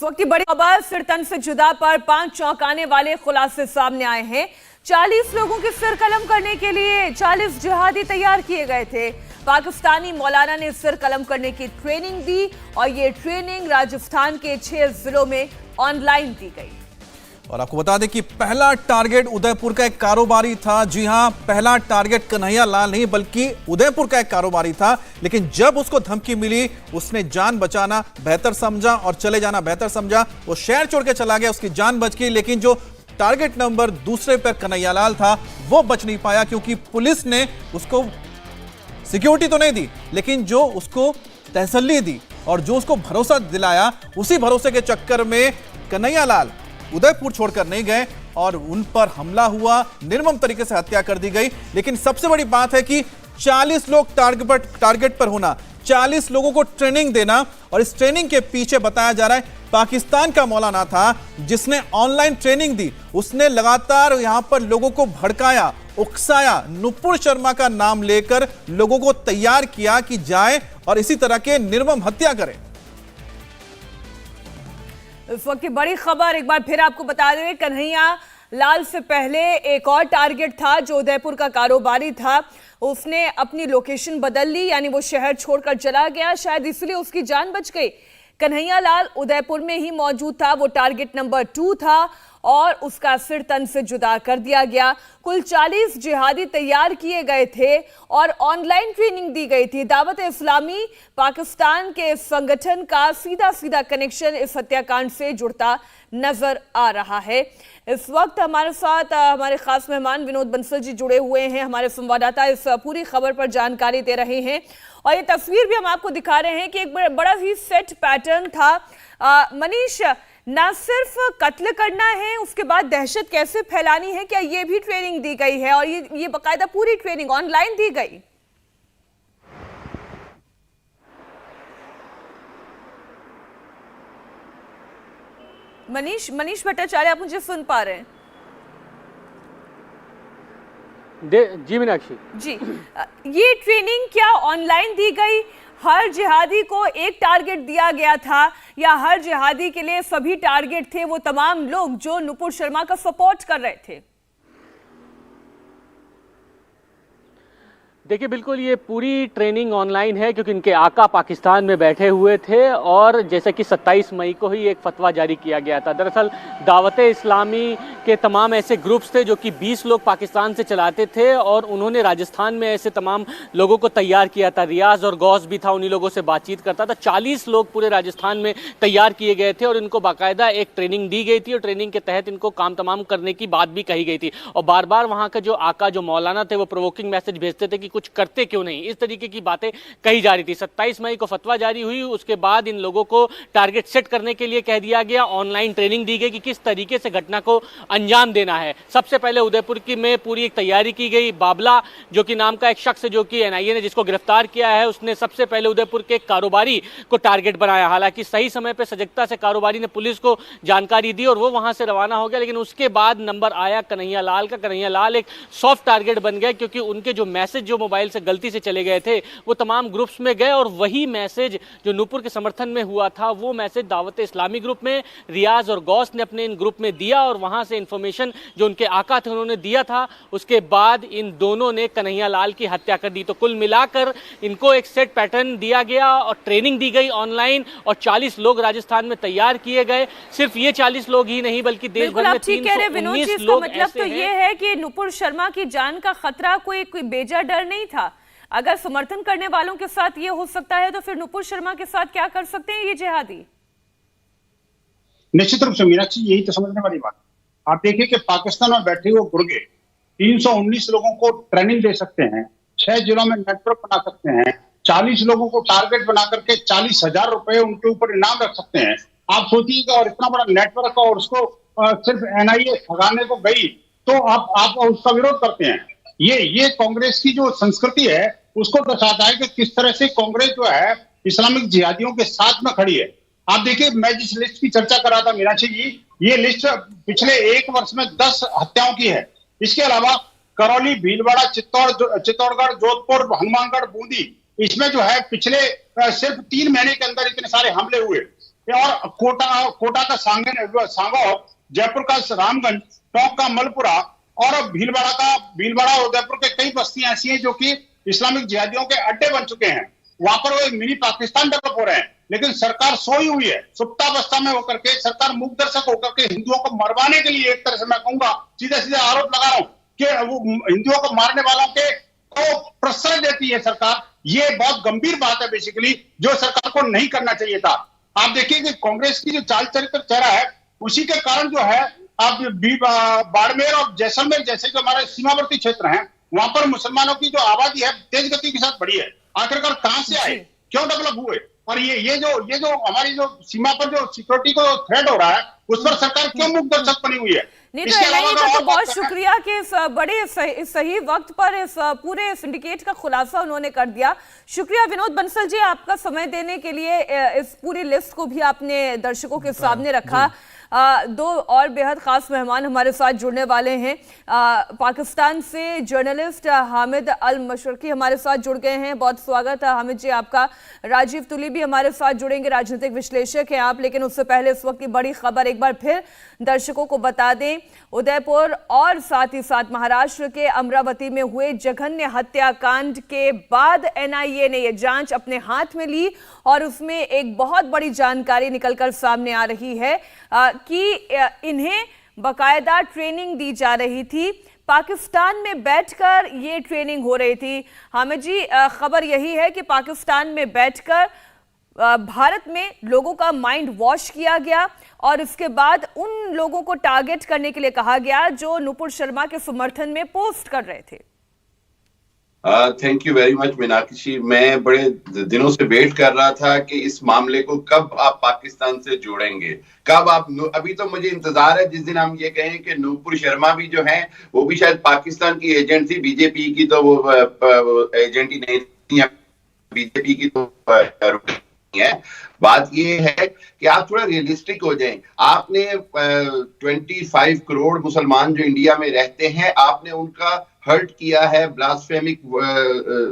इस वक्त की बड़ी खबर सिर तन से जुदा पर 5 चौंकाने वाले खुलासे सामने आए हैं। 40 लोगों के सिर कलम करने के लिए 40 जिहादी तैयार किए गए थे। पाकिस्तानी मौलाना ने सिर कलम करने की ट्रेनिंग दी और ये ट्रेनिंग राजस्थान के 6 जिलों में ऑनलाइन दी गई। और आपको बता दें कि पहला टारगेट उदयपुर का एक कारोबारी था। जी हां, पहला टारगेट कन्हैया लाल नहीं बल्कि उदयपुर का एक कारोबारी था। लेकिन जब उसको धमकी मिली उसने जान बचाना बेहतर समझा और चले जाना बेहतर समझा। वो शहर छोड़ के चला गया, उसकी जान बच गई। लेकिन जो टारगेट नंबर दूसरे पर कन्हैया लाल था वो बच नहीं पाया, क्योंकि पुलिस ने उसको सिक्योरिटी तो नहीं दी लेकिन जो उसको तसल्ली दी और जो उसको भरोसा दिलाया, उसी भरोसे के चक्कर में कन्हैया लाल उदयपुर छोड़कर नहीं गए और उन पर हमला हुआ, निर्मम तरीके से हत्या कर दी गई। लेकिन सबसे बड़ी बात है कि 40 लोग टारगेट पर होना, 40 लोगों को ट्रेनिंग देना, और इस ट्रेनिंग के पीछे बताया जा रहा है पाकिस्तान का मौलाना था जिसने ऑनलाइन ट्रेनिंग दी। उसने लगातार यहां पर लोगों को भड़काया, उकसाया, नुपुर शर्मा का नाम लेकर लोगों को तैयार किया कि जाए और इसी तरह के निर्मम हत्या करें। इस वक्त की बड़ी खबर एक बार फिर आपको बता दें, कन्हैया लाल से पहले एक और टारगेट था जो उदयपुर का कारोबारी था। उसने अपनी लोकेशन बदल ली, यानी वो शहर छोड़कर चला गया, शायद इसलिए उसकी जान बच गई। कन्हैया लाल उदयपुर में ही मौजूद था, वो टारगेट नंबर 2 था और उसका सिर तन से जुदा कर दिया गया। कुल 40 जिहादी तैयार किए गए थे और ऑनलाइन ट्रेनिंग दी गई थी। दावत इस्लामी पाकिस्तान के संगठन का सीधा सीधा कनेक्शन इस हत्याकांड से जुड़ता नजर आ रहा है। इस वक्त हमारे साथ हमारे खास मेहमान विनोद बंसल जी जुड़े हुए हैं। हमारे संवाददाता इस पूरी खबर पर जानकारी दे रहे हैं और ये तस्वीर भी हम आपको दिखा रहे हैं कि एक बड़ा ही सेट पैटर्न था। मनीष, ना सिर्फ कत्ल करना है, उसके बाद दहशत कैसे फैलानी है, क्या ये भी ट्रेनिंग दी गई है? और ये बाकायदा पूरी ट्रेनिंग ऑनलाइन दी गई? मनीष भट्टाचार्य, आप मुझे सुन पा रहे हैं? जी मीनाक्षी जी, ये ट्रेनिंग क्या ऑनलाइन दी गई? हर जिहादी को एक टारगेट दिया गया था या हर जिहादी के लिए सभी टारगेट थे वो तमाम लोग जो नुपुर शर्मा का सपोर्ट कर रहे थे? देखिए, बिल्कुल ये पूरी ट्रेनिंग ऑनलाइन है क्योंकि इनके आका पाकिस्तान में बैठे हुए थे और जैसे कि 27 मई को ही एक फतवा जारी किया गया था। दरअसल दावते इस्लामी के तमाम ऐसे ग्रुप्स थे जो कि 20 लोग पाकिस्तान से चलाते थे और उन्होंने राजस्थान में ऐसे तमाम लोगों को तैयार किया था। रियाज और गौस भी था, उन्हीं लोगों से बातचीत करता था। 40 लोग पूरे राजस्थान में तैयार किए गए थे और इनको बाकायदा एक ट्रेनिंग दी गई थी और ट्रेनिंग के तहत इनको काम तमाम करने की बात भी कही गई थी। और बार बार वहाँ का जो आका, जो मौलाना थे, वो प्रोवोकिंग मैसेज भेजते थे कि कुछ करते क्यों नहीं, इस तरीके की बातें कही जा रही थी। 27 मई को फतवा जारी हुई, उसके बाद इन लोगों को टारगेट सेट करने के लिए कह दिया गया। ऑनलाइन ट्रेनिंग दी गई कि किस तरीके से घटना को अंजाम देना है। सबसे पहले उदयपुर की में पूरी एक तैयारी की गई। बाबला जो कि नाम का एक शख्स जो कि एनआईए ने जिसको गिरफ्तार किया है, उसने सबसे पहले उदयपुर के कारोबारी को टारगेट बनाया। हालांकि सही समय पर सजगता से कारोबारी ने पुलिस को जानकारी दी और वो वहां से रवाना हो गया। लेकिन उसके बाद नंबर आया कन्हैया लाल का। कन्हैया लाल एक सॉफ्ट टारगेट बन गया क्योंकि उनके जो मैसेज जो मोबाइल से गलती से चले गए थे वो तमाम ग्रुप्स में गए और वही मैसेज जो नूपुर के समर्थन में हुआ था वो मैसेज दावत इस्लामी ग्रुप में रियाज और गौस ने अपने इन ग्रुप में दिया और वहां से इंफॉर्मेशन जो उनके आका थे उन्होंने दिया था। उसके बाद इन दोनों ने कन्हैया लाल की हत्या कर दी। तो कुल मिलाकर इनको एक सेट पैटर्न दिया गया और ट्रेनिंग दी गई ऑनलाइन और 40 लोग राजस्थान में तैयार किए गए। सिर्फ ये 40 लोग ही नहीं बल्कि देश भर में 319 लोग मतलब तो ये है कि नुपुर शर्मा की जान का खतरा कोई बेजा डर नहीं था। अगर समर्थन करने वालों के साथ ये हो सकता है तो फिर नुपुर शर्मा के साथ क्या कर सकते हैं ये जिहादी? निश्चित रूप से मीनाक्षी, यही तो समझने वाली बात। आप देखिए कि पाकिस्तान में बैठे हुए गुर्गे 319 लोगों को ट्रेनिंग दे सकते हैं, 6 जिलों में नेटवर्क बना सकते हैं, 40 लोगों को टारगेट बना करके 40,000 रुपए उनके ऊपर इनाम रख सकते हैं। आप सोचिएगा, और इतना बड़ा नेटवर्क और उसको सिर्फ एनआईए भगाने को गई तो आप उसका विरोध करते हैं। ये कांग्रेस की जो संस्कृति है उसको दर्शाता है कि किस तरह से कांग्रेस जो है इस्लामिक जिहादियों के साथ में खड़ी है। आप देखिए, मैं जिस लिस्ट की चर्चा कर रहा था मीनाक्षी जी, ये लिस्ट पिछले 1 वर्ष में 10 हत्याओं की है। इसके अलावा करौली, भीलवाड़ा, चित्तौड़गढ़, जोधपुर, हनुमानगढ़, बूंदी, इसमें जो है पिछले सिर्फ 3 महीने के अंदर इतने सारे हमले हुए। और कोटा का सांगो, जयपुर का रामगंज, टोंक का मलपुरा और अब भीलवाड़ा और उदयपुर के कई बस्तियां ऐसी हैं जो कि इस्लामिक जिहादियों के अड्डे बन चुके हैं। वहां पर वो एक मिनी पाकिस्तान डेवलप हो रहे हैं, लेकिन सरकार सोई हुई है, सुप्तावस्था में होकर के सरकार मूक दर्शक होकर के हिंदुओं को मरवाने के लिए, एक तरह से मैं कहूंगा सीधे आरोप लगा रहा हूं कि वो हिंदुओं को मारने वालों के को प्रश्रय देती है सरकार। ये बहुत गंभीर बात है बेसिकली, जो सरकार को नहीं करना चाहिए था। आप देखिए कि कांग्रेस की जो चाल चरित्र चेहरा है, उसी के कारण जो है आप बाड़मेर और जैसलमेर जैसे जो हमारे सीमावर्ती क्षेत्र हैं, वहां पर मुसलमानों की जो आबादी है तेज गति के साथ बढ़ी है। आखिरकार कहां से आए, क्यों डेवलप हुए? और ये जो हमारी जो सीमा पर जो सिक्योरिटी को थ्रेट हो रहा है, उस पर सरकार क्यों मुक्त दर्शक बनी हुई है? नहीं तो एनआईए का तो बहुत शुक्रिया कि इस बड़े सही वक्त पर इस पूरे सिंडिकेट का खुलासा उन्होंने कर दिया। शुक्रिया विनोद बंसल जी, आपका समय देने के लिए। इस पूरी लिस्ट को भी आपने दर्शकों के सामने रखा। दो और बेहद खास मेहमान हमारे साथ जुड़ने वाले हैं। पाकिस्तान से जर्नलिस्ट हामिद अल मशरकी हमारे साथ जुड़ गए हैं। बहुत स्वागत है हामिद जी आपका। राजीव तुली भी हमारे साथ जुड़ेंगे, राजनीतिक विश्लेषक हैं आप। लेकिन उससे पहले इस वक्त की बड़ी खबर एक बार फिर दर्शकों को बता दें। उदयपुर और साथ ही साथ महाराष्ट्र के अमरावती में हुए जघन्य हत्याकांड के बाद एनआईए ने यह जांच अपने हाथ में ली और उसमें एक बहुत बड़ी जानकारी निकलकर सामने आ रही है कि इन्हें बकायदा ट्रेनिंग दी जा रही थी। पाकिस्तान में बैठकर ये ट्रेनिंग हो रही थी। हामिद जी, खबर यही है कि पाकिस्तान में बैठकर भारत में लोगों का माइंड वॉश किया गया और इसके बाद उन लोगों को टारगेट करने के लिए कहा गया जो नुपुर शर्मा के समर्थन में पोस्ट कर रहे थे। Thank you very much Meenakshi. मैं बड़े दिनों से वेट कर रहा था कि इस मामले को कब आप पाकिस्तान से जोड़ेंगे, कब आप। अभी तो मुझे इंतजार है जिस दिन हम ये कहें कि नुपुर शर्मा भी जो है वो भी शायद पाकिस्तान की एजेंट थी। बीजेपी की तो वो एजेंट ही नहीं थी, बीजेपी की तो है। बात ये है कि आप थोड़ा रियलिस्टिक हो जाएं। आपने 25 करोड़ मुसलमान जो इंडिया में रहते हैं, आपने उनका हर्ट किया है ब्लास्फेमिक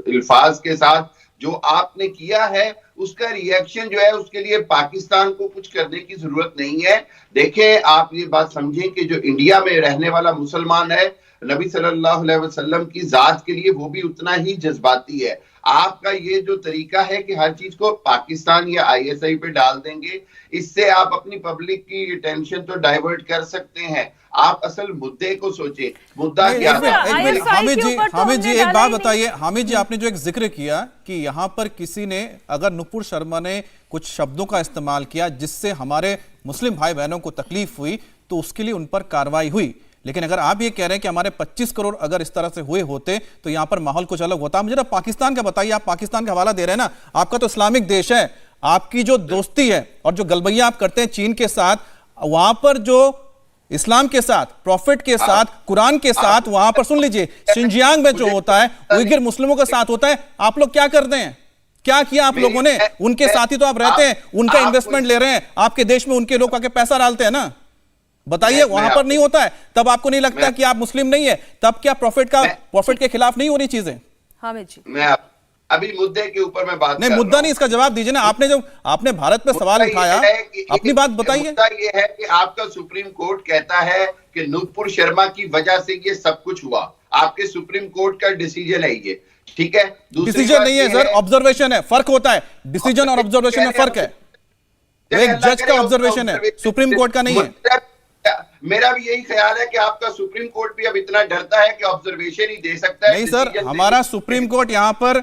अल्फाज के साथ। जो आपने किया है उसका रिएक्शन जो है, उसके लिए पाकिस्तान को कुछ करने की जरूरत नहीं है। देखें, आप ये बात समझें कि जो इंडिया में रहने वाला मुसलमान है, नबी सल्लल्लाहु अलैहि वसल्लम की जात के लिए वो भी उतना ही जज्बाती है। आपका ये जो तरीका है कि हर चीज को पाकिस्तान या आईएसआई पे डाल देंगे, इससे आप अपनी पब्लिक की अटेंशन तो डाइवर्ट कर सकते हैं। आप असल मुद्दे को सोचें। मुद्दा क्या है? हामिद जी एक बात बताइए। हामिद जी, आपने जो एक जिक्र किया कि यहाँ पर किसी ने, अगर नुपुर शर्मा ने कुछ शब्दों का इस्तेमाल किया जिससे हमारे मुस्लिम भाई बहनों को तकलीफ हुई, तो उसके लिए उन पर कार्रवाई हुई। लेकिन अगर आप ये कह रहे हैं कि हमारे 25 करोड़ अगर इस तरह से हुए होते तो यहां पर माहौल कुछ अलग होता। मुझे ना पाकिस्तान का बताइए, आप पाकिस्तान का हवाला दे रहे हैं ना, आपका तो इस्लामिक देश है। आपकी जो दोस्ती है और जो गलबैया आप करते हैं चीन के साथ, वहां पर जो इस्लाम के साथ, प्रॉफिट के साथ, कुरान के साथ, वहां पर सुन लीजिए शिनजियांग में जो होता है, उइगर मुस्लिमों के साथ होता है। आप लोग क्या करते हैं? क्या किया आप लोगों ने? उनके साथ ही तो आप रहते हैं, उनका इन्वेस्टमेंट ले रहे हैं, आपके देश में उनके लोग आके पैसा डालते हैं ना। बताइए, वहां पर नहीं होता है? तब आपको नहीं लगता कि आप मुस्लिम नहीं है? तब क्या प्रॉफिट के खिलाफ नहीं हो रही चीजें? हामिद जी, मैं अभी मुद्दे के ऊपर मैं बात नहीं, मुद्दा नहीं, इसका जवाब दीजिए ना। आपने भारत पे सवाल उठाया, अपनी बात बताइए। मुद्दा ये है कि आपका सुप्रीम कोर्ट कहता है कि नुपुर शर्मा की वजह से ये सब कुछ हुआ। आपके सुप्रीम कोर्ट का डिसीजन है ये, ठीक है? डिसीजन नहीं है सर, ऑब्जर्वेशन है। फर्क होता है, डिसीजन और ऑब्जर्वेशन में फर्क है। एक जज का ऑब्जर्वेशन है, सुप्रीम कोर्ट का नहीं है। मेरा भी यही ख्याल है कि आपका सुप्रीम कोर्ट भी अब इतना डरता है कि ऑब्जर्वेशन ही दे सकता है। नहीं सर, हमारा सुप्रीम कोर्ट यहाँ पर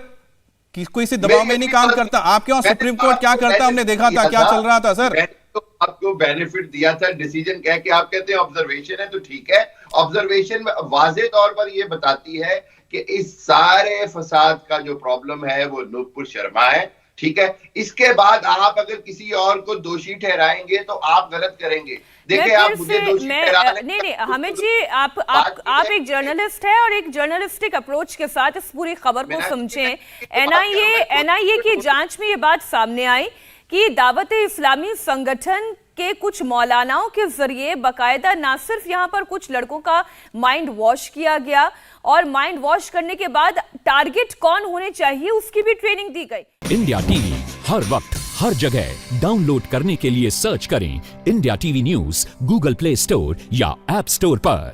कोई सी दबाव में नहीं काम करता। आपके यहाँ सुप्रीम कोर्ट क्या करता, हमने देखा था क्या चल रहा था सर। तो आपको बेनिफिट दिया था डिसीजन कह के, आप कहते हैं ऑब्जर्वेशन है तो ठीक है। ऑब्जर्वेशन में वाज़ेह तौर पर यह बताती है कि इस सारे फसाद का जो प्रॉब्लम है वो नुपुर शर्मा है, ठीक है? इसके बाद आप अगर किसी और को दोषी ठहराएंगे तो आप गलत करेंगे। देखिए, आप मुझे दोषी नहीं, हामिद जी, आप एक जर्नलिस्ट है और एक जर्नलिस्टिक अप्रोच के साथ इस पूरी खबर को समझें। एनआईए की जांच में ये बात सामने आई कि दावत-ए-इस्लामी संगठन के कुछ मौलानाओं के जरिए बाकायदा ना सिर्फ यहाँ पर कुछ लड़कों का माइंड वॉश किया गया, और माइंड वॉश करने के बाद टारगेट कौन होने चाहिए उसकी भी ट्रेनिंग दी गई। इंडिया टीवी हर वक्त हर जगह डाउनलोड करने के लिए सर्च करें India TV news Google play store या ऐप स्टोर पर।